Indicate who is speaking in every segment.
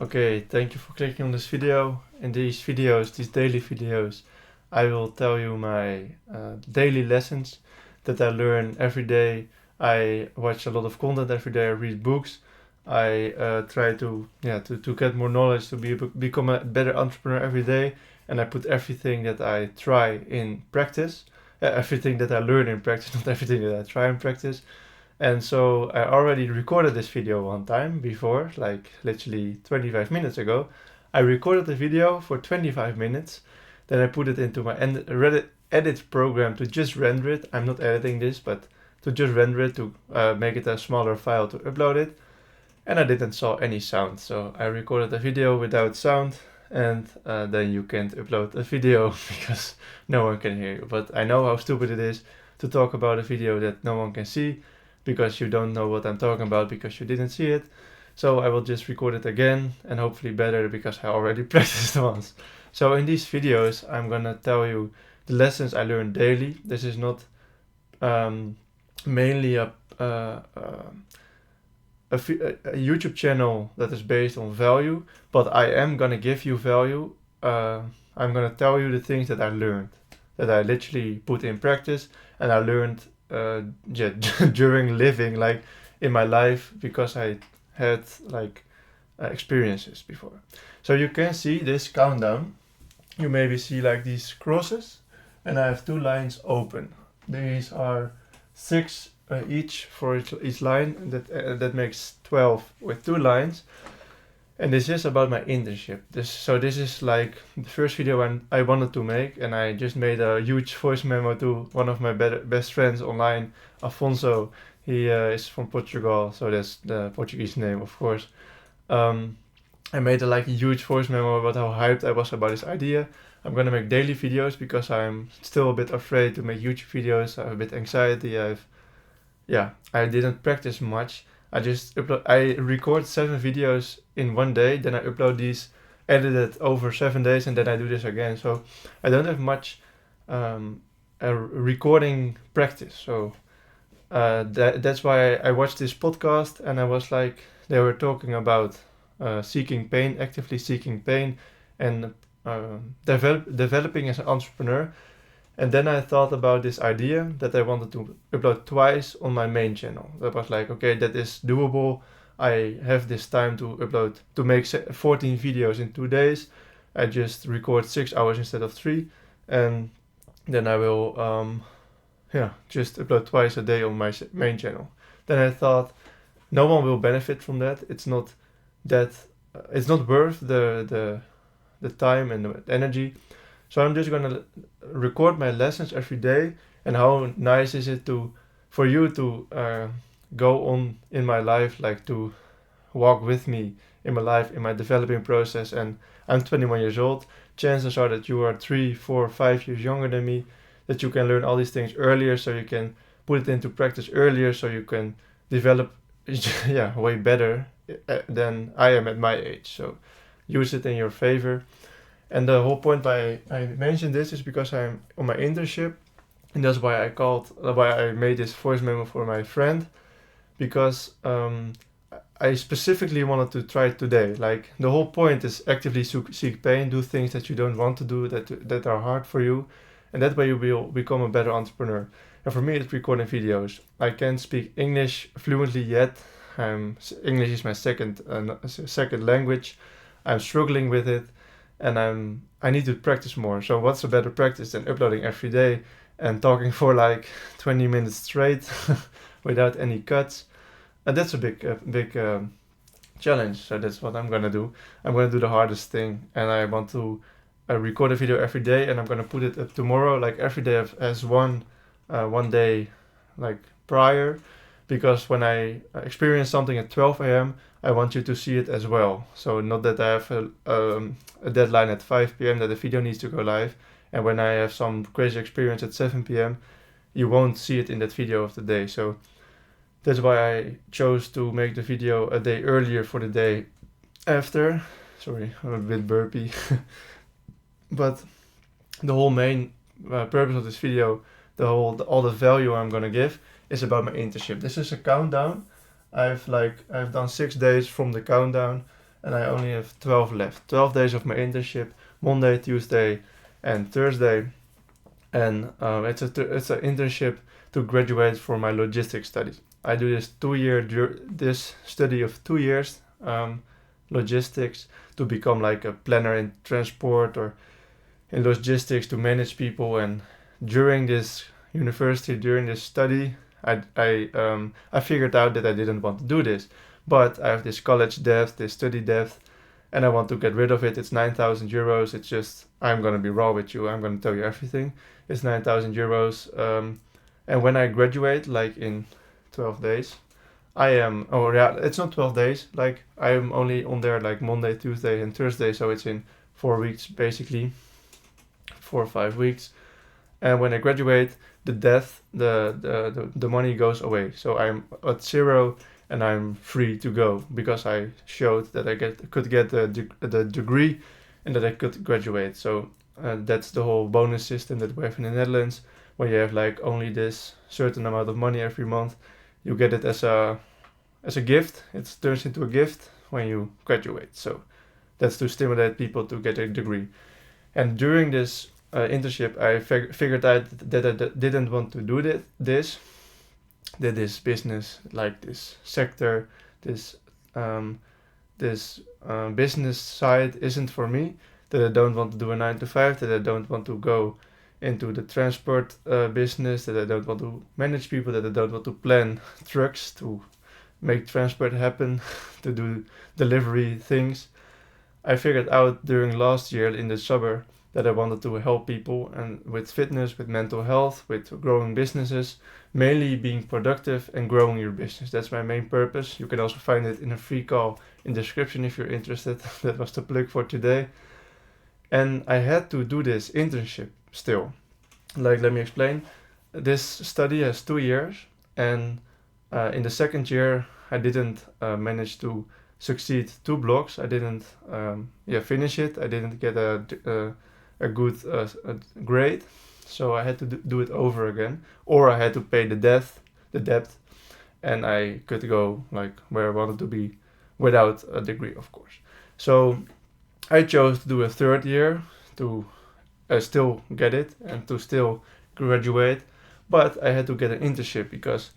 Speaker 1: Okay, thank you for clicking on this video. In these videos, these daily videos, I will tell you my daily lessons that I learn every day. I watch a lot of content every day. I read books. I try to get more knowledge to become a better entrepreneur every day. And I put everything that I try in practice. Everything that I learn in practice, not everything that I try in practice. And so I already recorded this video one time before, like literally 25 minutes ago. I recorded the video for 25 minutes, then I put it into my edit program to just render it. I'm not editing this, but to just render it, to make it a smaller file to upload it. And I didn't saw any sound, so I recorded a video without sound, and then you can't upload a video because no one can hear you. But I know how stupid it is to talk about a video that no one can see, because you don't know what I'm talking about because you didn't see it. So I will just record it again, and hopefully better because I already practiced once. So in these videos, I'm gonna tell you the lessons I learned daily. This is not mainly a YouTube channel that is based on value, but I am gonna give you value. I'm gonna tell you the things that I learned, that I literally put in practice, and I learned during living, like in my life, because I had like experiences before. So you can see this countdown. You maybe see like these crosses, and I have two lines open. These are six each for each line, and that makes 12 with two lines. And this is about my internship. This is like the first video I wanted to make, and I just made a huge voice memo to one of my best friends online, Afonso. He is from Portugal, so that's the Portuguese name, of course. I made a huge voice memo about how hyped I was about this idea. I'm gonna make daily videos because I'm still a bit afraid to make YouTube videos. I have a bit anxiety. I didn't practice much. I record 7 videos in one day, then I upload these edited over 7 days, and then I do this again. So I don't have much recording practice. So that's why I watched this podcast, and I was like, they were talking about seeking pain, actively seeking pain, and developing as an entrepreneur. And then I thought about this idea that I wanted to upload twice on my main channel. That was like, okay, that is doable. I have this time to upload, to make 14 videos in 2 days. I just record 6 hours instead of 3. And then I will, just upload twice a day on my main channel. Then I thought, no one will benefit from that. It's not it's not worth the time and the energy. So I'm just gonna record my lessons every day. And how nice is it for you to go on in my life, like to walk with me in my life, in my developing process. And I'm 21 years old. Chances are that you are 3, 4, 5 years younger than me, that you can learn all these things earlier, so you can put it into practice earlier, so you can develop way better than I am at my age. So use it in your favor. And the whole point why I mentioned this is because I'm on my internship, and that's why I made this voice memo for my friend, because I specifically wanted to try it today. Like, the whole point is actively seek pain, do things that you don't want to do, that are hard for you, and that way you will become a better entrepreneur. And for me, it's recording videos. I can't speak English fluently yet. English is my second language. I'm struggling with it, and I need to practice more. So what's a better practice than uploading every day and talking for like 20 minutes straight without any cuts? And that's a big challenge. So that's what I'm gonna do. I'm gonna do the hardest thing, and I want to record a video every day, and I'm gonna put it up tomorrow, like every day as one day like prior, because when I experience something at 12 a.m., I want you to see it as well. So not that I have a deadline at 5 p.m. that the video needs to go live, and when I have some crazy experience at 7 p.m., you won't see it in that video of the day. So that's why I chose to make the video a day earlier for the day after. Sorry, I'm a bit burpy. But the whole main purpose of this video, all the value I'm gonna give, is about my internship. This is a countdown. I've done 6 days from the countdown, and I only have 12 left. 12 days of my internship, Monday, Tuesday, and Thursday. And it's an internship to graduate for my logistics studies. I do this study of 2 years, logistics, to become like a planner in transport or in logistics, to manage people. And during this university, during this study, I figured out that I didn't want to do this, but I have this college debt, this study debt, and I want to get rid of it. It's 9,000 euros. It's just, I'm gonna be raw with you. I'm gonna tell you everything. It's 9,000 euros. And when I graduate, like in 12 days, it's not 12 days. Like I am only on there like Monday, Tuesday, and Thursday. So it's in 4 weeks, basically, 4 or 5 weeks. And when I graduate, the money goes away. So I'm at zero and I'm free to go because I showed that I could get the degree and that I could graduate. So that's the whole bonus system that we have in the Netherlands. When you have like only this certain amount of money every month, you get it as a gift. It turns into a gift when you graduate. So that's to stimulate people to get a degree. And during this internship, I figured out that I didn't want to do this, that this business, like this sector, this business side isn't for me, that I don't want to do a 9 to 5, that I don't want to go into the transport business, that I don't want to manage people, that I don't want to plan trucks to make transport happen, to do delivery things. I figured out during last year in the summer that I wanted to help people, and with fitness, with mental health, with growing businesses, mainly being productive and growing your business. That's my main purpose. You can also find it in a free call in the description if you're interested. That was the plug for today. And I had to do this internship still. Like, let me explain. This study has 2 years, and in the second year, I didn't manage to succeed 2 blocks. I didn't finish it. I didn't get a good grade, so I had to do it over again, or I had to pay the debt, and I could go like where I wanted to be without a degree, of course. So I chose to do a third year to still get it and to still graduate, but I had to get an internship because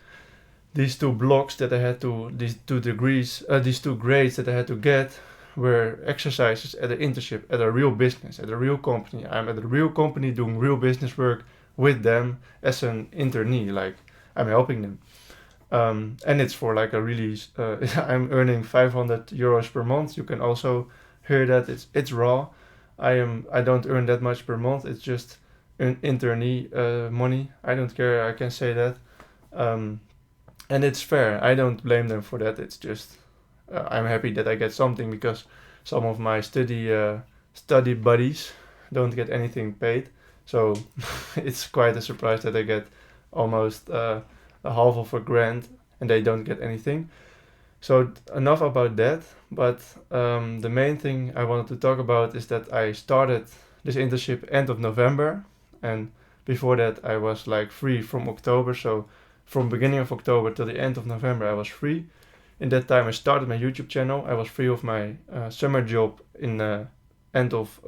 Speaker 1: these 2 blocks that I had to, these 2 degrees, these 2 grades that I had to get were exercises at an internship, at a real business, at a real company. I'm at a real company doing real business work with them as an internee, like I'm helping them. And it's for like a really, I'm earning 500 euros per month. You can also hear that it's raw. I don't earn that much per month. It's just internee money. I don't care. I can say that. And it's fair. I don't blame them for that. It's just, I'm happy that I get something because some of my study buddies don't get anything paid. So it's quite a surprise that I get almost a half of a grand and they don't get anything. So enough about that. But the main thing I wanted to talk about is that I started this internship end of November, and before that I was like free from October. So from beginning of October till the end of November I was free. In that time I started my YouTube channel. I was free of my summer job in the end of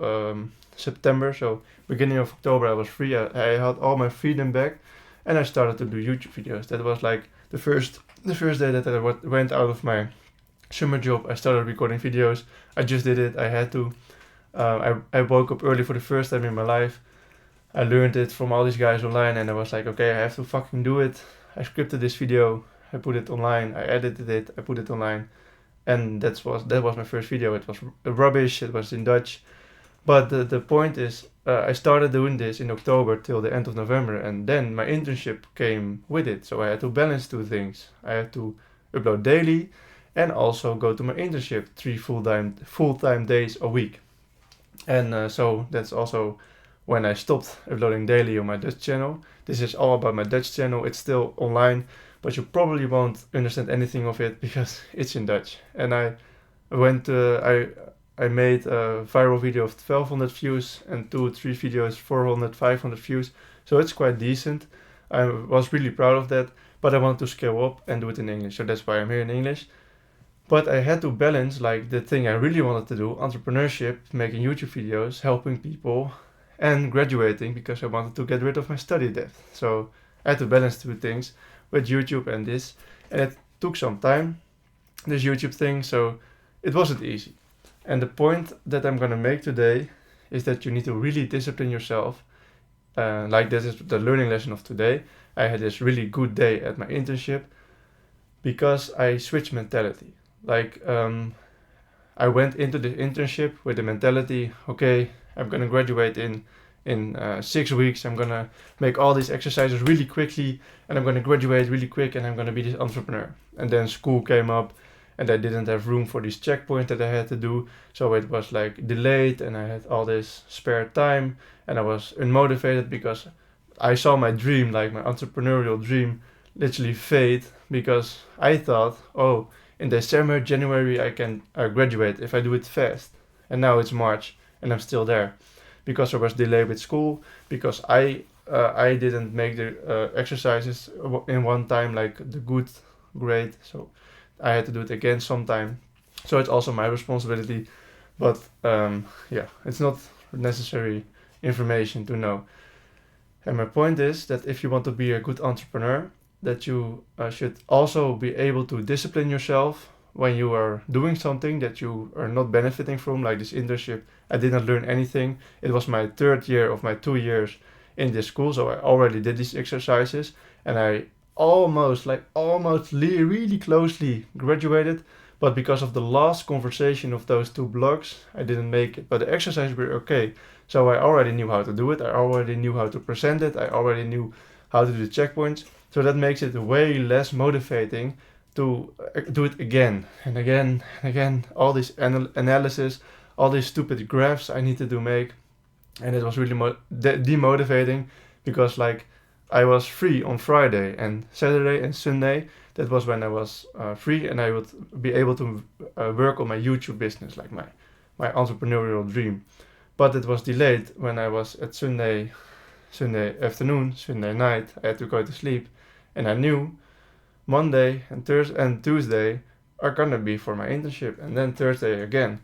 Speaker 1: September. So beginning of October I was free. I had all my freedom back and I started to do YouTube videos. That was like the first day that I went out of my summer job. I started recording videos. I just did it. I had to. I woke up early for the first time in my life. I learned it from all these guys online and I was like, okay, I have to fucking do it. I scripted this video. I put it online, I edited it, I put it online, and that was my first video. It was rubbish, it was in Dutch, but the point is, I started doing this in October till the end of November, and then my internship came with it, so I had to balance 2 things. I had to upload daily, and also go to my internship 3 full-time days a week, and so that's also when I stopped uploading daily on my Dutch channel. This is all about my Dutch channel, it's still online, but you probably won't understand anything of it because it's in Dutch. And I made a viral video of 1200 views and 2 or 3 videos 400, 500 views. So it's quite decent. I was really proud of that, but I wanted to scale up and do it in English. So that's why I'm here in English. But I had to balance like the thing I really wanted to do, entrepreneurship, making YouTube videos, helping people, and graduating because I wanted to get rid of my study debt. So I had to balance two things with YouTube and this, and it took some time, this YouTube thing, so it wasn't easy. And the point that I'm gonna make today is that you need to really discipline yourself. Like this is the learning lesson of today. I had this really good day at my internship because I switched mentality. Like I went into the internship with the mentality, okay, I'm gonna graduate in 6 weeks. I'm gonna make all these exercises really quickly, and I'm gonna graduate really quick, and I'm gonna be this entrepreneur. And then school came up, and I didn't have room for these checkpoints that I had to do, so it was like delayed, and I had all this spare time, and I was unmotivated because I saw my dream, like my entrepreneurial dream, literally fade because I thought, oh, in December, January, I can graduate if I do it fast. And now it's March, and I'm still there because I was delayed with school, because I didn't make the exercises in one time, like the good grade, so I had to do it again sometime. So it's also my responsibility, but yeah, it's not necessary information to know. And my point is that if you want to be a good entrepreneur, that you should also be able to discipline yourself when you are doing something that you are not benefiting from, like this internship. I didn't learn anything. It was my third year of my 2 years in this school, so I already did these exercises, and I almost really closely graduated. But because of the last conversation of those two blocks, I didn't make it. But the exercises were okay. So I already knew how to do it. I already knew how to present it. I already knew how to do the checkpoints. So that makes it way less motivating to do it again and again and again. All this analysis, all these stupid graphs I need to make, and it was really demotivating because like I was free on Friday and Saturday and Sunday. That was when I was free, and I would be able to work on my YouTube business, like my entrepreneurial dream. But it was delayed when I was at Sunday afternoon, Sunday night. I had to go to sleep, and I knew Monday and Thursday and Tuesday are gonna be for my internship, and then Thursday again.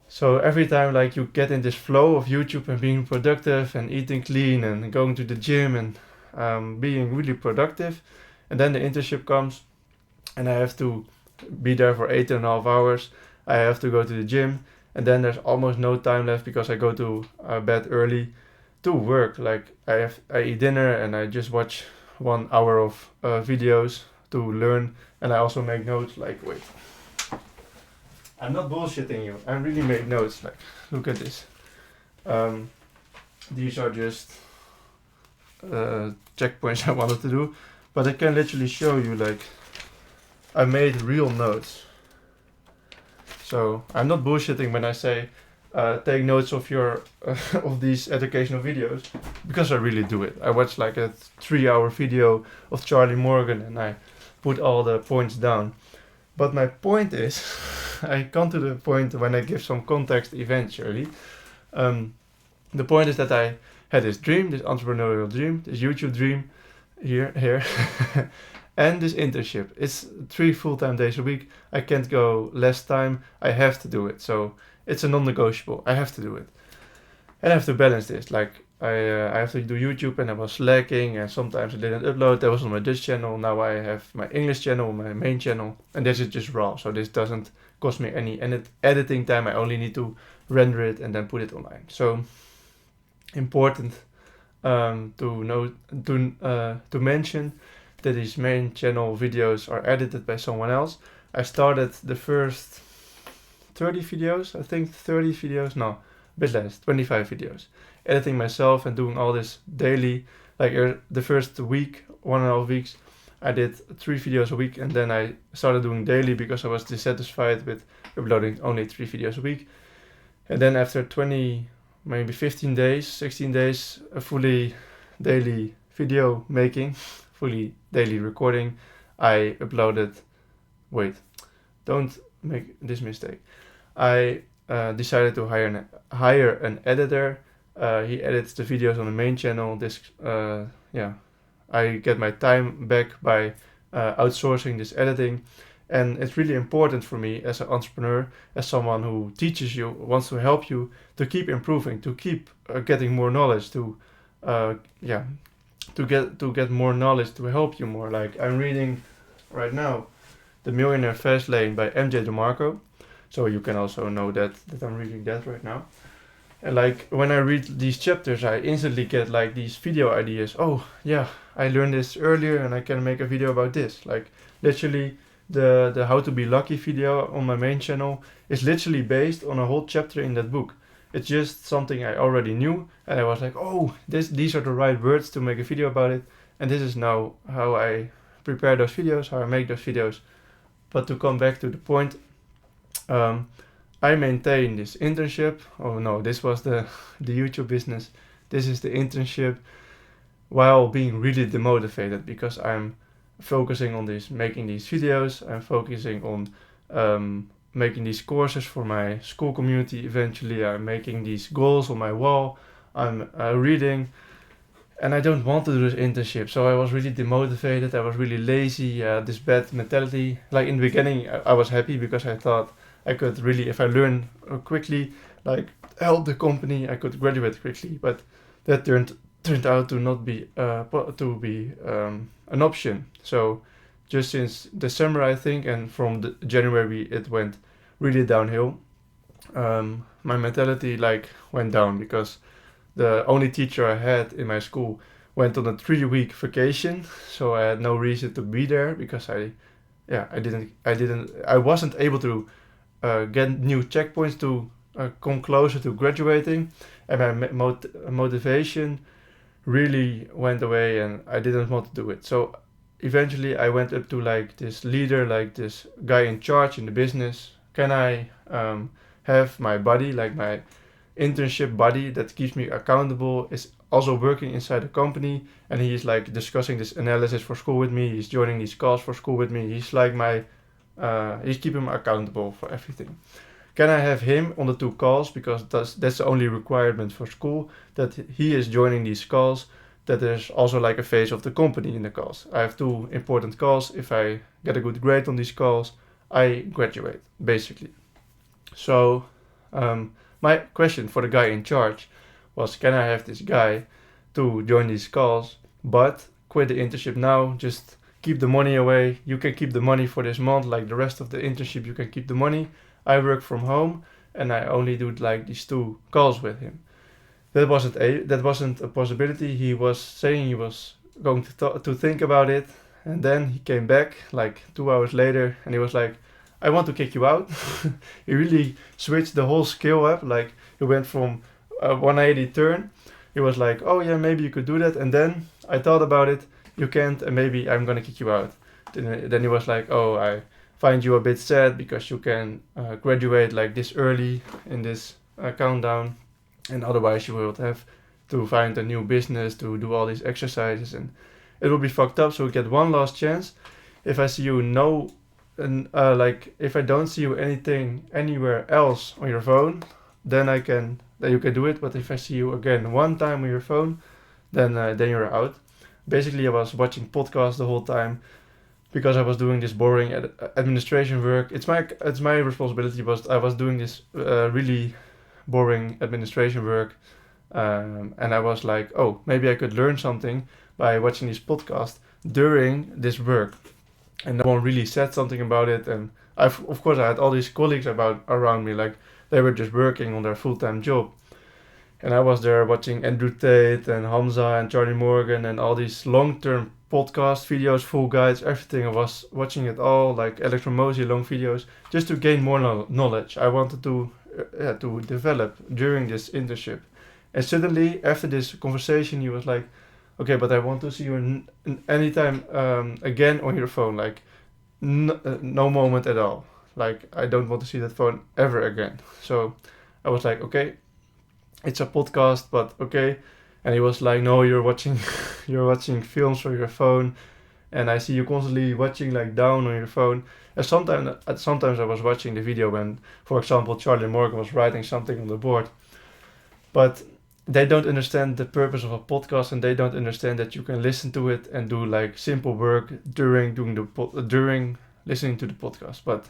Speaker 1: So every time like you get in this flow of YouTube and being productive and eating clean and going to the gym and being really productive, and then the internship comes, and I have to be there for 8.5 hours. I have to go to the gym, and then there's almost no time left because I go to bed early to work. Like I eat dinner and I just watch 1 hour of videos to learn, and I also make notes. Like wait, I'm not bullshitting you. I really made notes. Like look at this. These are just checkpoints I wanted to do, but I can literally show you like I made real notes. So I'm not bullshitting when I say take notes of your of these educational videos, because I really do it. I watched like a 3-hour video of Charlie Morgan and I put all the points down. But my point is, I come to the point when I give some context eventually. The point is that I had this dream, this entrepreneurial dream, this YouTube dream, here, and this internship. It's 3 full-time days a week. I can't go less time. I have to do it. So it's a non-negotiable. I have to do it. And I have to balance this. Like I have to do YouTube, and I was slacking, and sometimes I didn't upload. That was on my Dutch channel. Now I have my English channel, my main channel, and this is just raw. So this doesn't cost me any editing time. I only need to render it and then put it online. So important to mention that these main channel videos are edited by someone else. I started the first 30 videos, I think 30 videos, no, a bit less, 25 videos. Editing myself and doing all this daily. Like the first week, 1.5 weeks, I did 3 videos a week, and then I started doing daily because I was dissatisfied with uploading only 3 videos a week. And then after 20, maybe 15 days, 16 days, a fully daily video making, fully daily recording, I uploaded, wait, don't make this mistake. I decided to hire an editor. He edits the videos on the main channel. I get my time back by outsourcing this editing, And it's really important for me as an entrepreneur, as someone who teaches you, wants to help you, to keep improving, to keep getting more knowledge, uh, yeah, to get more knowledge, to help you more. Like I'm reading right now The Millionaire Fast Lane by MJ DeMarco. So you can also know that I'm reading that right now. And like when I read these chapters, I instantly get like these video ideas. Oh yeah, I learned this earlier and I can make a video about this. Like literally the How to Be Lucky video on my main channel is literally based on a whole chapter in that book. It's just something I already knew, and I was like, oh, these are the right words to make a video about it, and this is now how I prepare those videos, how I make those videos. But to come back to the point, um, I maintain this internship. Oh no, this was the YouTube business. This is the internship while being really demotivated because I'm focusing on this, making these videos. I'm focusing on making these courses for my school community. Eventually, I'm making these goals on my wall. I'm reading, and I don't want to do this internship. So I was really demotivated. I was really lazy. This bad mentality. Like in the beginning, I was happy because I thought I could really, if I learn quickly, like help the company, I could graduate quickly. But that turned out to not be an option. So just since December, I think, and from January, it went really downhill. My mentality like went down because the only teacher I had in my school went on a 3-week vacation, so I had no reason to be there because I wasn't able to get new checkpoints to come closer to graduating, and my motivation really went away, and I didn't want to do it. So eventually I went up to like this leader, like this guy in charge in the business. Can I have my buddy, like my internship buddy that keeps me accountable, is also working inside the company, and he's like discussing this analysis for school with me, he's joining these calls for school with me, he's like my he's keeping me accountable for everything. Can I have him on the 2 calls, because that's the only requirement for school, that he is joining these calls, that there's also like a face of the company in the calls. I have 2 important calls. If I get a good grade on these calls, I graduate, basically. So my question for the guy in charge was, can I have this guy to join these calls, but quit the internship now, just keep the money away. You can keep the money for this month, like the rest of the internship you can keep the money. I work from home and I only do like these 2 calls with him. That wasn't a possibility. He was saying he was going to think about it, and then he came back like 2 hours later and he was like, I want to kick you out. He really switched the whole scale up. Like he went from a 180 turn. He was like, oh yeah, maybe you could do that. And then I thought about it. You can't, and maybe I'm gonna kick you out. Then he was like, oh, I find you a bit sad because you can graduate like this early in this countdown, and otherwise you will have to find a new business to do all these exercises, and it will be fucked up. So we get one last chance. If I see you like if I don't see you anywhere else on your phone, then you can do it. But if I see you again one time on your phone, then you're out. Basically, I was watching podcasts the whole time because I was doing this boring administration work. It's my responsibility, but I was doing this really boring administration work, and I was like, oh, maybe I could learn something by watching this podcast during this work. And no one really said something about it, and of course I had all these colleagues around me, like they were just working on their full-time job, and I was there watching Andrew Tate and Hamza and Charlie Morgan and all these long-term podcast videos, full guides, everything. I was watching it all, like Alex Hormozi long videos, just to gain more knowledge. I wanted to develop during this internship. And suddenly, after this conversation, he was like, okay, but I want to see you anytime again on your phone, like no moment at all. Like I don't want to see that phone ever again. So I was like, okay, it's a podcast, but okay. And he was like, no, you're watching films on your phone, and I see you constantly watching like down on your phone. And sometimes I was watching the video when, for example, Charlie Morgan was writing something on the board, but they don't understand the purpose of a podcast, and they don't understand that you can listen to it and do like simple work during listening to the podcast. But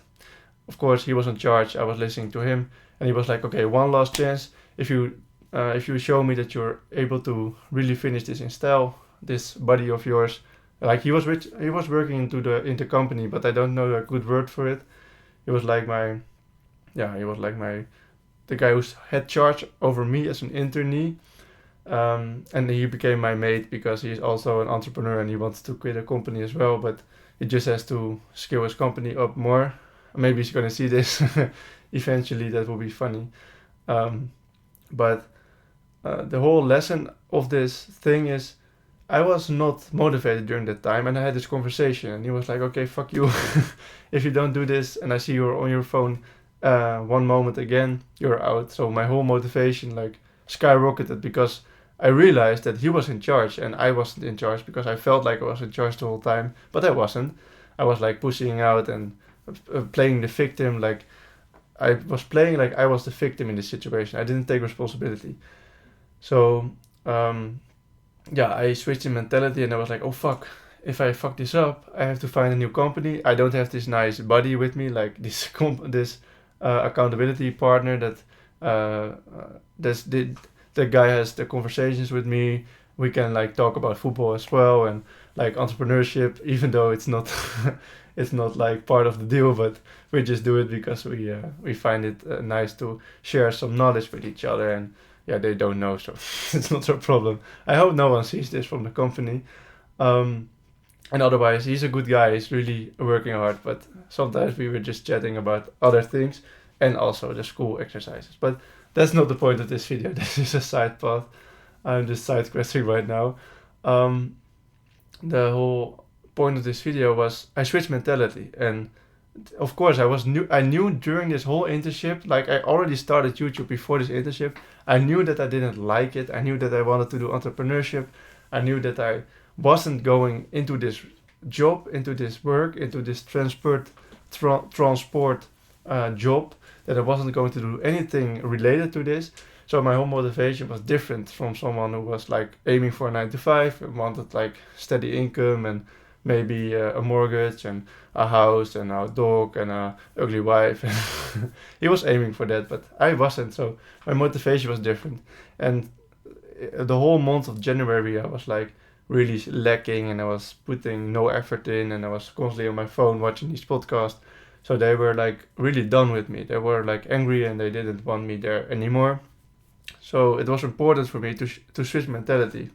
Speaker 1: of course, he was in charge. I was listening to him, and he was like, "Okay, one last chance. If you show me that you're able to really finish this in style, this body of yours." Like he was working into company, but I don't know a good word for it. He was like the guy who had charge over me as an internee. And he became my mate because he's also an entrepreneur and he wants to quit a company as well, but he just has to scale his company up more. Maybe he's gonna see this eventually. That will be funny. But the whole lesson of this thing is I was not motivated during that time, and I had this conversation, and he was like, "Okay, fuck you. If you don't do this, and I see you're on your phone one moment again, you're out." So my whole motivation like skyrocketed because I realized that he was in charge and I wasn't in charge, because I felt like I was in charge the whole time, but I wasn't. I was like pushing out and playing the victim. Like I was playing like I was the victim in this situation. I didn't take responsibility. So I switched in mentality and I was like, oh fuck, if I fuck this up, I have to find a new company. I don't have this nice buddy with me, like this accountability partner the guy has the conversations with me. We can like talk about football as well and like entrepreneurship, even though it's not it's not like part of the deal, but we just do it because we find it nice to share some knowledge with each other. And yeah, they don't know, so it's not a problem. I hope no one sees this from the company. And otherwise, he's a good guy. He's really working hard, but sometimes we were just chatting about other things and also the school exercises. But that's not the point of this video. This is a side path. I'm just side questing right now. The whole point of this video was I switched mentality, and of course I knew during this whole internship, like I already started YouTube before this internship. I knew that I didn't like it. I knew that I wanted to do entrepreneurship. I knew that I wasn't going into this job, into this work, into this transport job, that I wasn't going to do anything related to this. So my whole motivation was different from someone who was like aiming for a 9 to 5 and wanted like steady income and maybe a mortgage and a house and a dog and a ugly wife. He was aiming for that, but I wasn't. So my motivation was different. And the whole month of January, I was like really lacking, and I was putting no effort in, and I was constantly on my phone watching these podcasts. So they were like really done with me. They were like angry and they didn't want me there anymore. So it was important for me to switch mentality.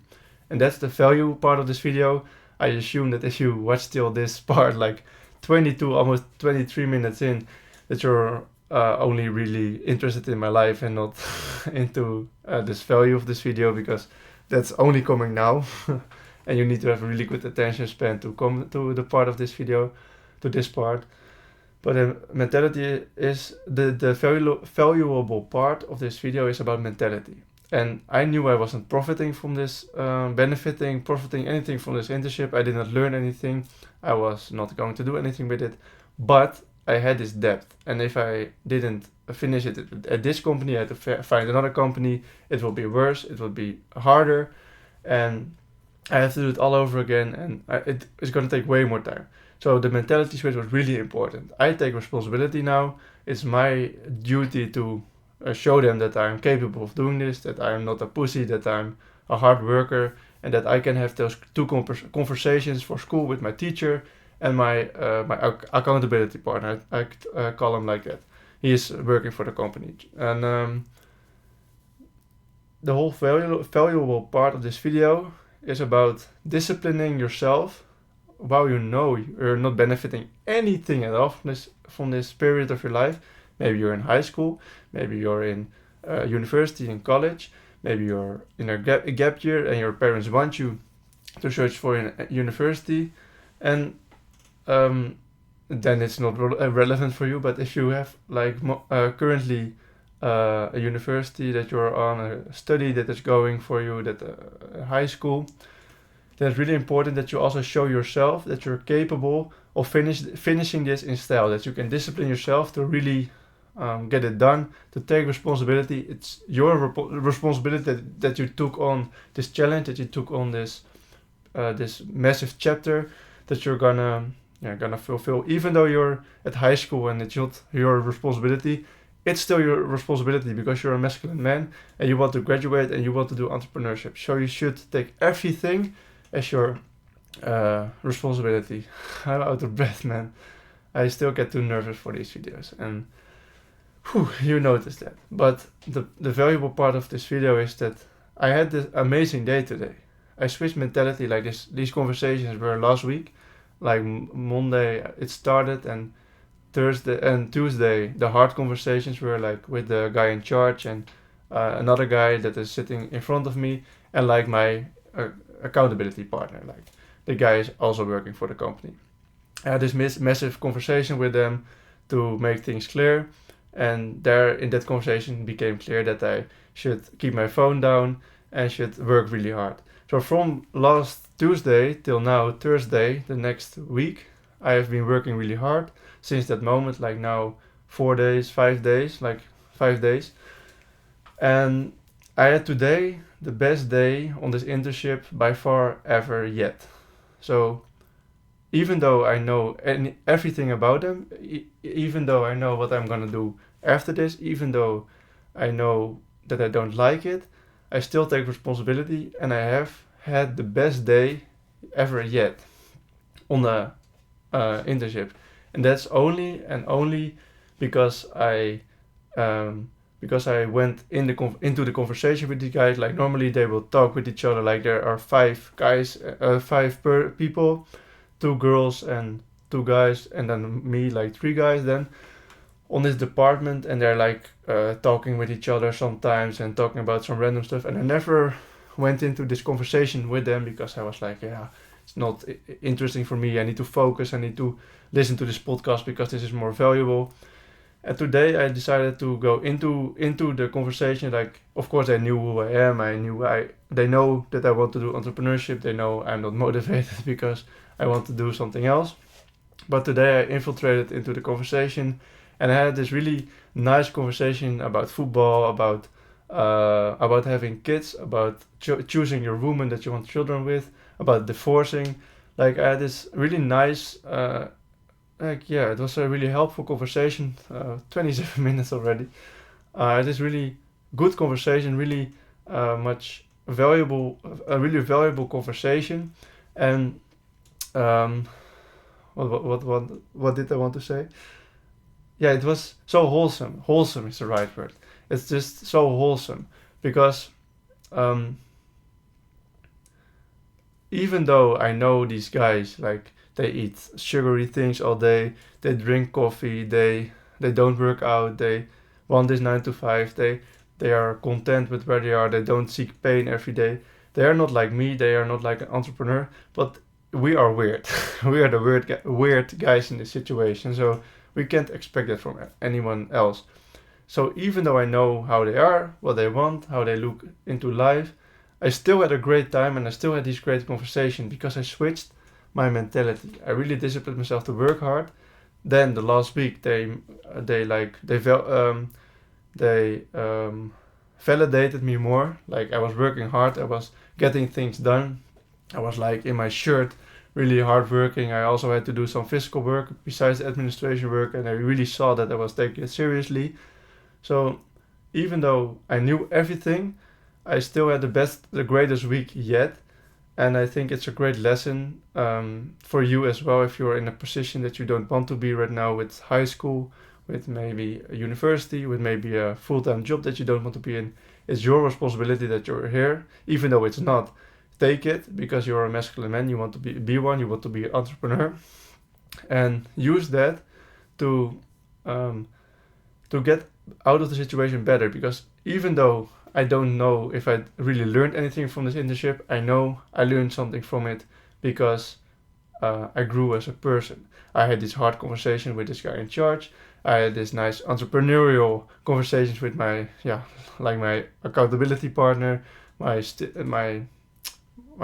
Speaker 1: And that's the value part of this video. I assume that if you watch till this part, like 22, almost 23 minutes in, that you're only really interested in my life and not into this value of this video, because that's only coming now. And you need to have a really good attention span to come to the part of this video, to this part. But mentality is the valuable part of this video is about mentality. And I knew I wasn't profiting from this, profiting anything from this internship. I did not learn anything. I was not going to do anything with it. But I had this debt. And if I didn't finish it at this company, I had to find another company. It will be worse. It will be harder. And I have to do it all over again. And it's going to take way more time. So the mentality switch was really important. I take responsibility now. It's my duty to show them that I'm capable of doing this, that I'm not a pussy, that I'm a hard worker, and that I can have those two conversations for school with my teacher and my accountability partner. I call him like that. He is working for the company. And the whole valuable part of this video is about disciplining yourself while you know you're not benefiting anything at all from this period of your life. Maybe you're in high school, maybe you're in university and college, maybe you're in a gap year and your parents want you to search for a university, and then it's not relevant for you. But if you have like currently a university that you're on, a study that is going for you, that high school, then it's really important that you also show yourself that you're capable of finishing this in style, that you can discipline yourself to really get it done, to take responsibility. It's your responsibility that you took on this challenge, that you took on this massive chapter, that you're gonna gonna fulfill. Even though you're at high school and it's not your responsibility, it's still your responsibility because you're a masculine man and you want to graduate and you want to do entrepreneurship. So you should take everything as your responsibility. I'm out of breath, man. I still get too nervous for these videos, and you noticed that. But the valuable part of this video is that I had this amazing day today. I switched mentality like this. These conversations were last week, like Monday it started, and Thursday and Tuesday the hard conversations were like with the guy in charge and another guy that is sitting in front of me, and like my accountability partner, like the guy is also working for the company. I had this massive conversation with them to make things clear, and there in that conversation became clear that I should keep my phone down and should work really hard. So from last Tuesday till now Thursday, the next week, I have been working really hard since that moment, like now 4 days, 5 days, like 5 days. And I had today the best day on this internship by far ever yet. So even though I know everything about them, even though I know what I'm gonna do after this, even though I know that I don't like it, I still take responsibility, and I have had the best day ever yet on the internship, and that's only because I went into the conversation with these guys. Like normally they will talk with each other. Like there are 5 guys, 5 per people, 2 girls and 2 guys, and then me, like 3 guys then on this department, and they're like talking with each other sometimes and talking about some random stuff, and I never went into this conversation with them because I was like, yeah, it's not interesting for me. I need to focus. I need to listen to this podcast because this is more valuable. And today I decided to go into the conversation. Like, of course, they knew who I am. They know that I want to do entrepreneurship. They know I'm not motivated because I want to do something else. But today I infiltrated into the conversation, and I had this really nice conversation about football, about having kids, about choosing your woman that you want children with, about divorcing. Like I had this really nice, it was a really helpful conversation. 27 minutes already. This really good conversation, really really valuable conversation. And what did I want to say? Yeah, it was so wholesome. Wholesome is the right word. It's just so wholesome because even though I know these guys, like they eat sugary things all day, they drink coffee, they don't work out, they want this 9 to 5, they are content with where they are, they don't seek pain every day. They are not like me, they are not like an entrepreneur, but we are weird. We are the weird guys in this situation, so we can't expect that from anyone else. So even though I know how they are, what they want, how they look into life, I still had a great time and I still had these great conversations because I switched my mentality. I really disciplined myself to work hard. Then the last week they validated me more. Like I was working hard, I was getting things done. I was like in my shirt, really hard working. I also had to do some physical work besides the administration work, and I really saw that I was taking it seriously. So even though I knew everything, I still had the greatest week yet. And I think it's a great lesson for you as well if you're in a position that you don't want to be right now with high school, with maybe a university, with maybe a full-time job that you don't want to be in. It's your responsibility that you're here, even though it's not. Take it because you're a masculine man, you want to be one, you want to be an entrepreneur, and use that to get out of the situation better. Because even though I don't know if I really learned anything from this internship, I know I learned something from it because I grew as a person. I had this hard conversation with this guy in charge. I had this nice entrepreneurial conversations with my accountability partner, my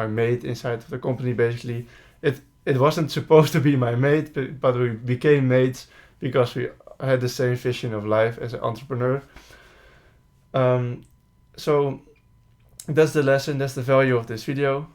Speaker 1: mate inside of the company. Basically, it wasn't supposed to be my mate, but we became mates because we had the same vision of life as an entrepreneur. So that's the lesson, that's the value of this video.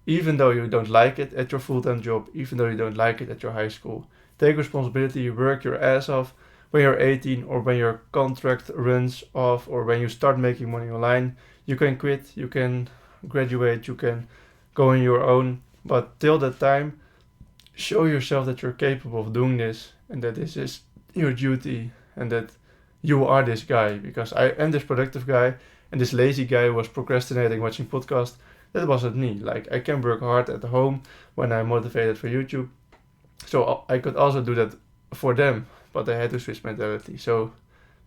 Speaker 1: even though you don't like it at your full-time job, even though you don't like it at your high school. Take responsibility, work your ass off. When you're 18 or when your contract runs off or when you start making money online, you can quit, you can graduate, you can go on your own. But till that time, show yourself that you're capable of doing this and that this is your duty and that you are this guy, because I am this productive guy and this lazy guy who was procrastinating watching podcasts. That wasn't me. Like, I can work hard at home when I'm motivated for YouTube. So I could also do that for them, but I had to switch mentality. So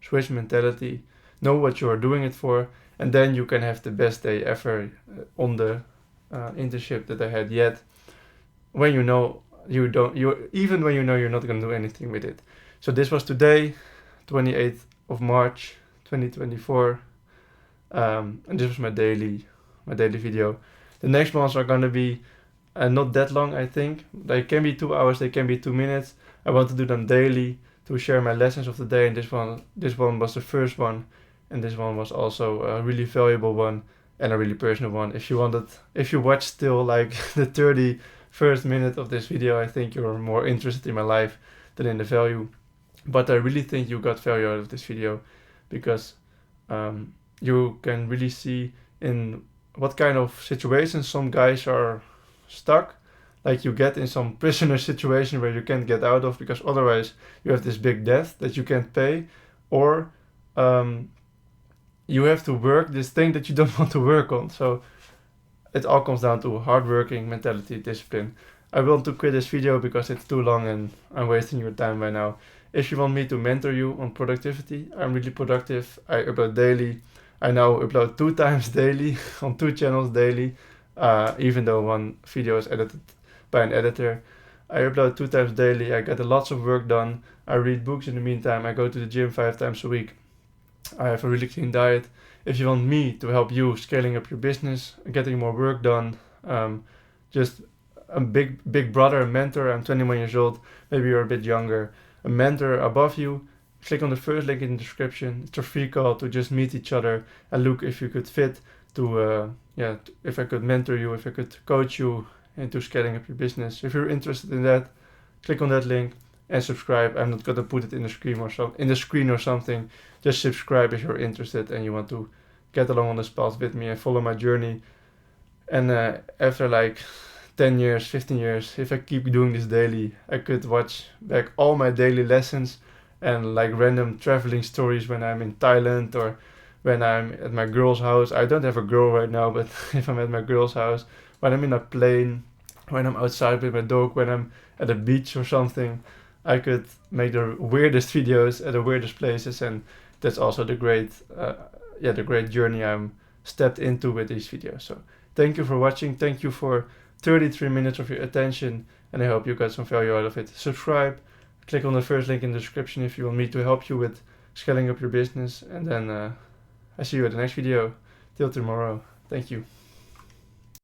Speaker 1: switch mentality, know what you are doing it for, and then you can have the best day ever on the internship that I had yet. When you know even when you know you're not going to do anything with it. So this was today, 28th of March 2024, and this was my daily video. The next ones are going to be not that long, I think. They can be 2 hours, they can be 2 minutes. I want to do them daily to share my lessons of the day, and this one was the first one, and this one was also a really valuable one and a really personal one. If you watched till like the 31st minute of this video, I think you're more interested in my life than in the value. But I really think you got value out of this video, because you can really see in what kind of situations some guys are stuck. Like, you get in some prisoner situation where you can't get out of because otherwise you have this big debt that you can't pay, or you have to work this thing that you don't want to work on. So it all comes down to hardworking, mentality, discipline. I want to quit this video because it's too long and I'm wasting your time by now. If you want me to mentor you on productivity, I'm really productive. I upload daily. I now upload 2 times daily on 2 channels daily, even though one video is edited by an editor. I upload 2 times daily. I get lots of work done. I read books in the meantime. I go to the gym 5 times a week. I have a really clean diet. If you want me to help you scaling up your business, getting more work done, just a big brother, a mentor. I'm 21 years old. Maybe you're a bit younger. A mentor above you. Click on the first link in the description. It's a free call to just meet each other and look if you could fit to, if I could mentor you, if I could coach you into scaling up your business. If you're interested in that, click on that link and subscribe. I'm not gonna put it in the screen or something. Just subscribe if you're interested and you want to get along on this path with me and follow my journey. And after like 10 years, 15 years, if I keep doing this daily, I could watch back all my daily lessons and like random traveling stories when I'm in Thailand or when I'm at my girl's house. I don't have a girl right now, but if I'm at my girl's house, when I'm in a plane, when I'm outside with my dog, when I'm at a beach or something, I could make the weirdest videos at the weirdest places, and that's also the great journey I'm stepped into with these videos. So thank you for watching. Thank you for 33 minutes of your attention, and I hope you got some value out of it. Subscribe, click on the first link in the description if you want me to help you with scaling up your business, and then I see you at the next video. Till tomorrow. Thank you.